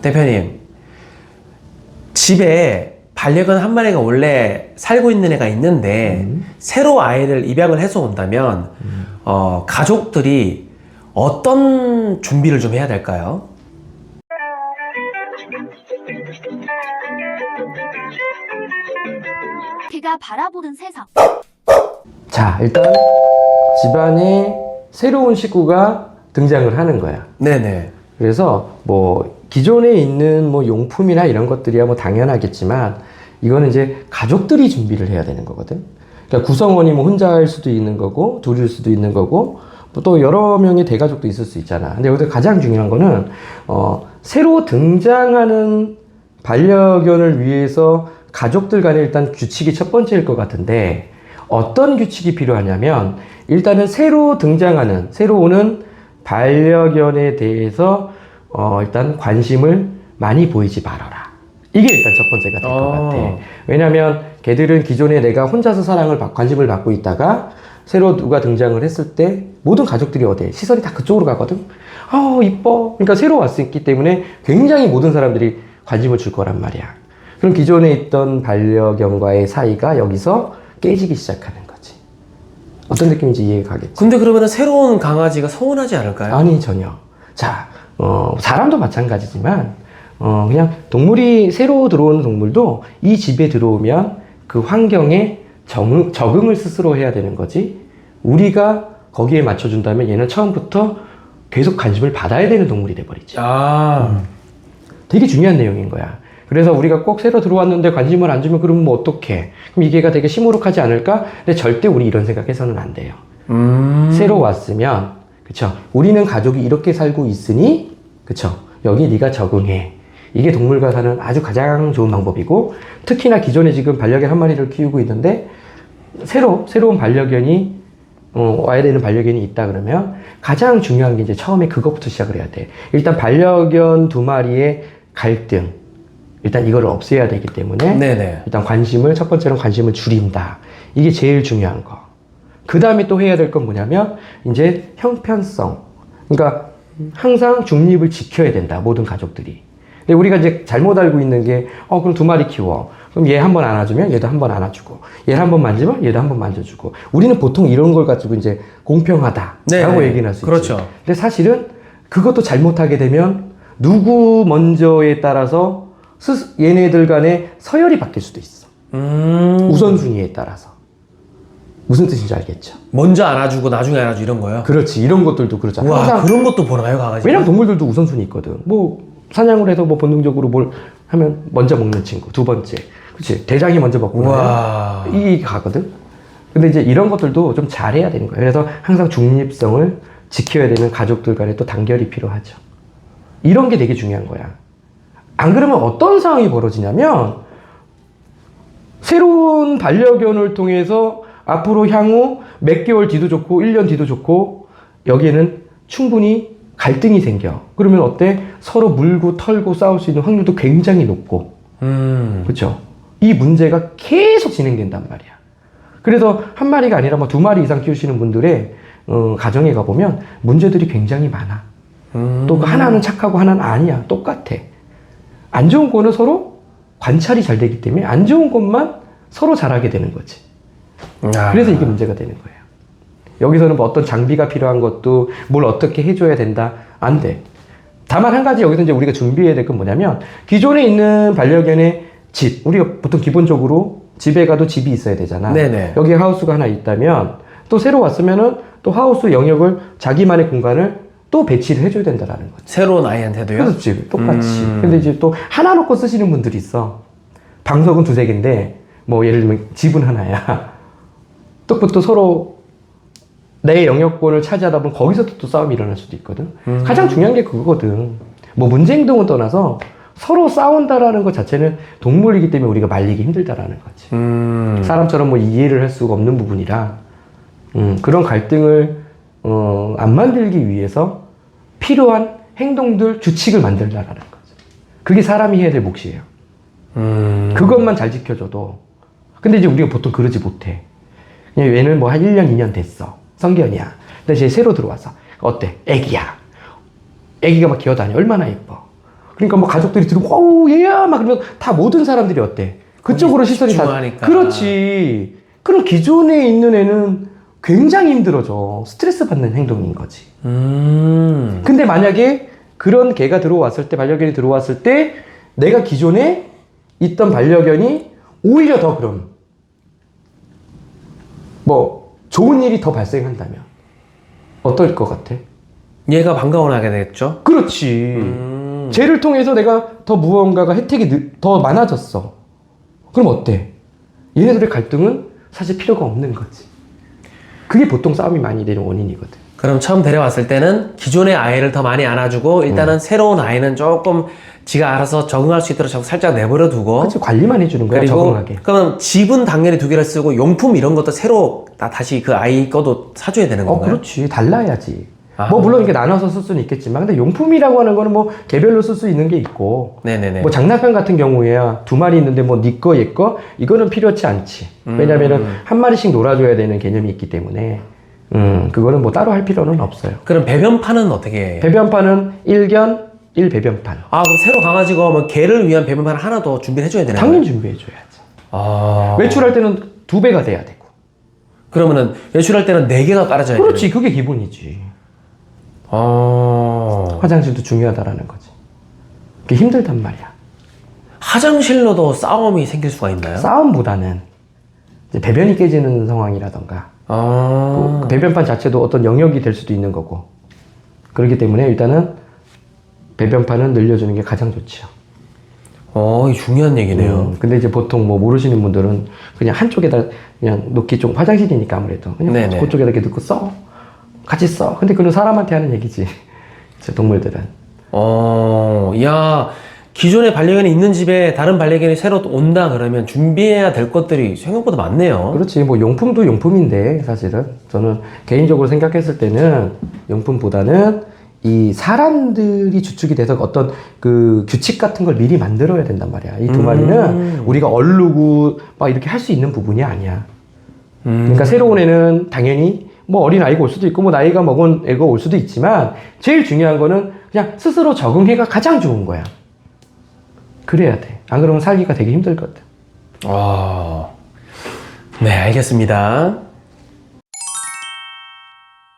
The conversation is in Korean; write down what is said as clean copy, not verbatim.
대표님, 집에 반려견 한 마리가 원래 살고 있는 애가 있는데 새로 아이를 입양을 해서 온다면 가족들이 어떤 준비를 좀 해야 될까요? 그가 바라보는 세상. 자, 일단 집안에 새로운 식구가 등장을 하는 거야. 네네. 그래서 뭐 기존에 있는 뭐 용품이나 이런 것들이야 뭐 당연하겠지만 이거는 이제 가족들이 준비를 해야 되는 거거든. 그러니까 구성원이 뭐 혼자일 수도 있는 거고 둘일 수도 있는 거고 또 여러 명의 대가족도 있을 수 있잖아. 근데 여기서 가장 중요한 거는 새로 등장하는 반려견을 위해서 가족들 간에 일단 규칙이 첫 번째일 것 같은데 어떤 규칙이 필요하냐면 일단은 새로 등장하는 새로 오는 반려견에 대해서 일단 관심을 많이 보이지 말아라. 이게 일단 첫 번째가 될 것 같아. 왜냐면 걔들은 기존에 내가 혼자서 관심을 받고 있다가 새로 누가 등장을 했을 때 모든 가족들이 어디에 시선이 다 그쪽으로 가거든. 이뻐. 그러니까 새로 왔기 때문에 굉장히 모든 사람들이 관심을 줄 거란 말이야. 그럼 기존에 있던 반려견과의 사이가 여기서 깨지기 시작하는 거지. 어떤 느낌인지 이해가 가겠지. 근데 그러면 새로운 강아지가 서운하지 않을까요? 아니, 전혀. 자, 사람도 마찬가지지만 그냥 동물이 새로 들어오는 동물도 이 집에 들어오면 그 환경에 적응을 스스로 해야 되는 거지. 우리가 거기에 맞춰준다면 얘는 처음부터 계속 관심을 받아야 되는 동물이 돼버리지. 되게 중요한 내용인 거야. 그래서 우리가 꼭 새로 들어왔는데 관심을 안 주면 그러면 뭐 어떡해? 그럼 이게가 되게 시무룩하지 않을까? 근데 절대 우리 이런 생각해서는 안 돼요. 새로 왔으면, 그쵸? 우리는 가족이 이렇게 살고 있으니, 그쵸? 여기 네가 적응해. 이게 동물과 사는 아주 가장 좋은 방법이고, 특히나 기존에 지금 반려견 한 마리를 키우고 있는데, 새로운 반려견이, 와야 되는 반려견이 있다 그러면, 가장 중요한 게 이제 처음에 그것부터 시작을 해야 돼. 일단 반려견 두 마리의 갈등. 일단 이거를 없애야 되기 때문에, 네네. 일단 첫 번째는 관심을 줄인다. 이게 제일 중요한 거. 그 다음에 또 해야 될 건 뭐냐면, 이제 형편성. 그러니까 항상 중립을 지켜야 된다. 모든 가족들이. 근데 우리가 이제 잘못 알고 있는 게, 그럼 두 마리 키워. 그럼 얘 한 번 안아주면 얘도 한 번 안아주고, 얘를 한 번 만지면 얘도 한 번 만져주고. 우리는 보통 이런 걸 가지고 이제 공평하다라고 얘기를 할 수 있지. 그렇죠. 근데 사실은 그것도 잘못하게 되면 누구 먼저에 따라서 얘네들 간에 서열이 바뀔 수도 있어. 우선순위에 따라서. 무슨 뜻인지 알겠죠? 먼저 안아주고 나중에 안아주고 이런 거요? 그렇지. 이런 것들도 그렇잖아. 와, 항상 그런 것도 보나요, 강아지? 왜냐면 동물들도 우선순위 있거든. 뭐 사냥을 해서 뭐 본능적으로 뭘 하면 먼저 먹는 친구, 두 번째. 그렇지. 대장이 먼저 먹고 와. 이게 가거든. 근데 이제 이런 것들도 좀 잘해야 되는 거예요. 그래서 항상 중립성을 지켜야 되는 가족들 간에 또 단결이 필요하죠. 이런 게 되게 중요한 거야. 안 그러면 어떤 상황이 벌어지냐면 새로운 반려견을 통해서 앞으로 향후 몇 개월 뒤도 좋고 1년 뒤도 좋고 여기에는 충분히 갈등이 생겨. 그러면 어때? 서로 물고 털고 싸울 수 있는 확률도 굉장히 높고 그렇죠? 이 문제가 계속 진행된단 말이야. 그래서 한 마리가 아니라 뭐 두 마리 이상 키우시는 분들의 가정에 가보면 문제들이 굉장히 많아. 또 하나는 착하고 하나는 아니야. 똑같아. 안 좋은 거는 서로 관찰이 잘 되기 때문에 안 좋은 것만 서로 잘하게 되는 거지. 그래서 이게 문제가 되는 거예요. 여기서는 뭐 어떤 장비가 필요한 것도 뭘 어떻게 해줘야 된다. 안 돼. 다만 한 가지 여기서 이제 우리가 준비해야 될 건 뭐냐면 기존에 있는 반려견의 집. 우리가 보통 기본적으로 집에 가도 집이 있어야 되잖아. 네네. 여기 하우스가 하나 있다면 또 새로 왔으면은 또 하우스 영역을 자기만의 공간을 또 배치를 해줘야 된다라는 거지. 새로운 아이한테도요? 그렇지. 똑같이. 근데 이제 또 하나 놓고 쓰시는 분들이 있어. 방석은 두세 개인데, 뭐 예를 들면 집은 하나야. 또 서로 내 영역권을 차지하다 보면 거기서 또 싸움이 일어날 수도 있거든. 가장 중요한 게 그거거든. 뭐 문제 행동은 떠나서 서로 싸운다라는 것 자체는 동물이기 때문에 우리가 말리기 힘들다라는 거지. 사람처럼 뭐 이해를 할 수가 없는 부분이라, 그런 갈등을, 안 만들기 위해서 필요한 행동들, 규칙을 만들라라는 거죠. 그게 사람이 해야 될 몫이에요. 그것만 잘 지켜줘도. 근데 이제 우리가 보통 그러지 못해. 그냥 얘는 뭐 한 1년, 2년 됐어. 성견이야. 근데 이제 새로 들어와서. 어때? 애기야. 애기가 막 기어다녀. 얼마나 예뻐. 그러니까 뭐 가족들이 들으면 어우 얘야 막 그러면 다 모든 사람들이 어때? 그쪽으로 시선이 다 집중하니까. 그렇지. 그럼 기존에 있는 애는 굉장히 힘들어져. 스트레스 받는 행동인 거지. 근데 만약에 그런 개가 들어왔을 때, 반려견이 들어왔을 때 내가 기존에 있던 반려견이 오히려 더 그럼 뭐 좋은 일이 더 발생한다면 어떨 것 같아? 얘가 반가워 하게 되겠죠? 그렇지. 쟤를 통해서 내가 더 무언가가 혜택이 더 많아졌어. 그럼 어때? 얘네들의 갈등은 사실 필요가 없는 거지. 그게 보통 싸움이 많이 되는 원인이거든. 그럼 처음 데려왔을 때는 기존의 아이를 더 많이 안아주고 일단은 새로운 아이는 조금 지가 알아서 적응할 수 있도록 살짝 내버려 두고 그렇지, 관리만 해주는 거야, 그리고 적응하게. 그럼 집은 당연히 두 개를 쓰고 용품 이런 것도 새로 다시 그 아이 거도 사줘야 되는 건가요? 그렇지. 달라야지. 아. 뭐 물론 이렇게 나눠서 쓸 수는 있겠지만 근데 용품이라고 하는 거는 뭐 개별로 쓸 수 있는 게 있고 네네네. 뭐 장난감 같은 경우에야 두 마리 있는데 뭐 네 거, 얘 거 이거는 필요치 않지. 왜냐면은 한 마리씩 놀아줘야 되는 개념이 있기 때문에 그거는 뭐 따로 할 필요는 없어요. 그럼 배변판은 어떻게 해요? 배변판은 1견 1배변판. 아 그럼 새로 강아지가 오면 개를 위한 배변판 하나 더 준비를 해줘야 되나요? 당연히 준비해줘야지. 아 외출할 때는 2배가 돼야 되고. 그러면은 외출할 때는 4개가 깔아져야 돼요? 그렇지, 그게 기본이지. 화장실도 중요하다라는 거지. 그게 힘들단 말이야. 화장실로도 싸움이 생길 수가 있나요? 싸움보다는 이제 배변이 깨지는 상황이라던가 그 배변판 자체도 어떤 영역이 될 수도 있는 거고 그렇기 때문에 일단은 배변판은 늘려주는 게 가장 좋지요. 이게 중요한 얘기네요. 근데 이제 보통 뭐 모르시는 분들은 그냥 한쪽에다 그냥 놓기 좀 화장실이니까 아무래도 그냥 네네. 그쪽에다 이렇게 넣고 써. 같이 써. 근데 그건 사람한테 하는 얘기지. 저 동물들은. 야, 기존에 반려견이 있는 집에 다른 반려견이 새로 온다 그러면 준비해야 될 것들이 생각보다 많네요. 그렇지. 뭐 용품도 용품인데 사실은 저는 개인적으로 생각했을 때는 용품보다는 이 사람들이 주축이 돼서 어떤 그 규칙 같은 걸 미리 만들어야 된단 말이야. 이 두 마리는 우리가 얼르고 막 이렇게 할 수 있는 부분이 아니야. 그러니까 새로운 애는 당연히 뭐 어린 아이가 올 수도 있고 뭐 나이가 먹은 애가 올 수도 있지만 제일 중요한 거는 그냥 스스로 적응해가 가장 좋은 거야. 그래야 돼. 안 그러면 살기가 되게 힘들거든. 네, 알겠습니다.